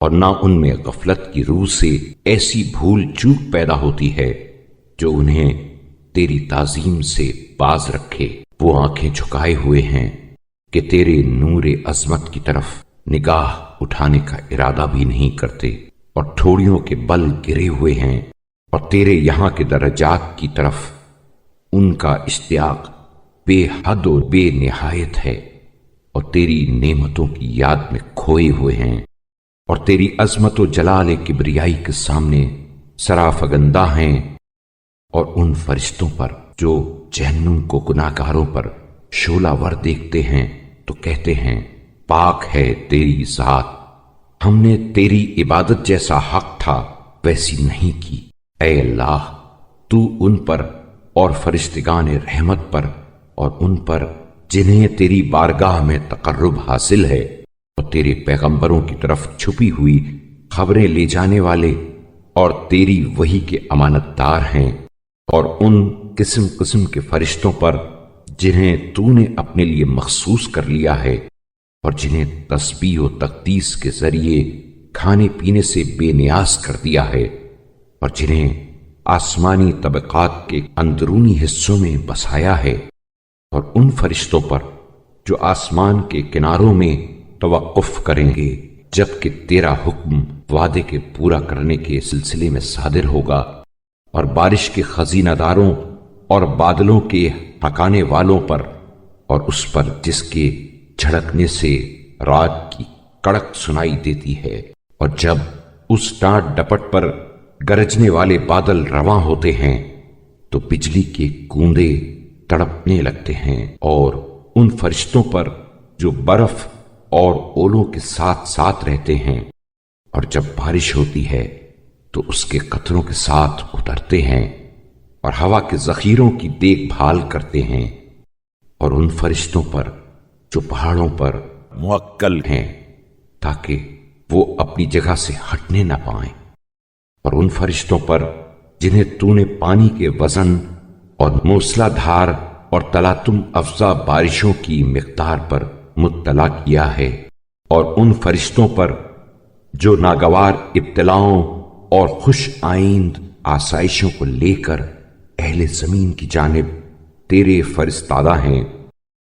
اور نہ ان میں غفلت کی روح سے ایسی بھول چوک پیدا ہوتی ہے جو انہیں تیری تعظیم سے باز رکھے۔ وہ آنکھیں جھکائے ہوئے ہیں کہ تیرے نور عظمت کی طرف نگاہ اٹھانے کا ارادہ بھی نہیں کرتے، اور ٹھوڑیوں کے بل گرے ہوئے ہیں، اور تیرے یہاں کے درجات کی طرف ان کا اشتیاق بے حد و بے نہایت ہے، اور تیری نعمتوں کی یاد میں کھوئے ہوئے ہیں، اور تیری عظمت و جلال کبریائی کے سامنے سرافگندہ ہیں۔ اور ان فرشتوں پر جو جہنم کو گناہ گاروں پر شعلہ ور دیکھتے ہیں تو کہتے ہیں، پاک ہے تیری ذات، ہم نے تیری عبادت جیسا حق تھا ویسی نہیں کی۔ اے اللہ، تو ان پر اور فرشتگان رحمت پر اور ان پر جنہیں تیری بارگاہ میں تقرب حاصل ہے اور تیرے پیغمبروں کی طرف چھپی ہوئی خبریں لے جانے والے اور تیری وحی کے امانت دار ہیں، اور ان قسم قسم کے فرشتوں پر جنہیں تو نے اپنے لیے مخصوص کر لیا ہے اور جنہیں تسبیح و تقدیس کے ذریعے کھانے پینے سے بے نیاز کر دیا ہے، اور جنہیں آسمانی طبقات کے اندرونی حصوں میں بسایا ہے، اور ان فرشتوں پر جو آسمان کے کناروں میں توقف کریں گے جبکہ تیرا حکم وعدے کے پورا کرنے کے سلسلے میں صادر ہوگا، اور بارش کے خزینہ داروں اور بادلوں کے ٹھکانے والوں پر، اور اس پر جس کے جھڑکنے سے رات کی کڑک سنائی دیتی ہے، اور جب اس ڈانٹ ڈپٹ پر گرجنے والے بادل رواں ہوتے ہیں تو بجلی کے گوندے تڑپنے لگتے ہیں، اور ان فرشتوں پر جو برف اور اولوں کے ساتھ ساتھ رہتے ہیں، اور جب بارش ہوتی ہے تو اس کے قطروں کے ساتھ اترتے ہیں اور ہوا کے ذخیروں کی دیکھ بھال کرتے ہیں، اور ان فرشتوں پر جو پہاڑوں پر موکل ہیں تاکہ وہ اپنی جگہ سے ہٹنے نہ پائیں، اور ان فرشتوں پر جنہیں تو نے پانی کے وزن اور موسلا دھار اور تلاطم افزا بارشوں کی مقدار پر مطلع کیا ہے، اور ان فرشتوں پر جو ناگوار ابتلاؤں اور خوش آئند آسائشوں کو لے کر اہل زمین کی جانب تیرے فرستادہ ہیں،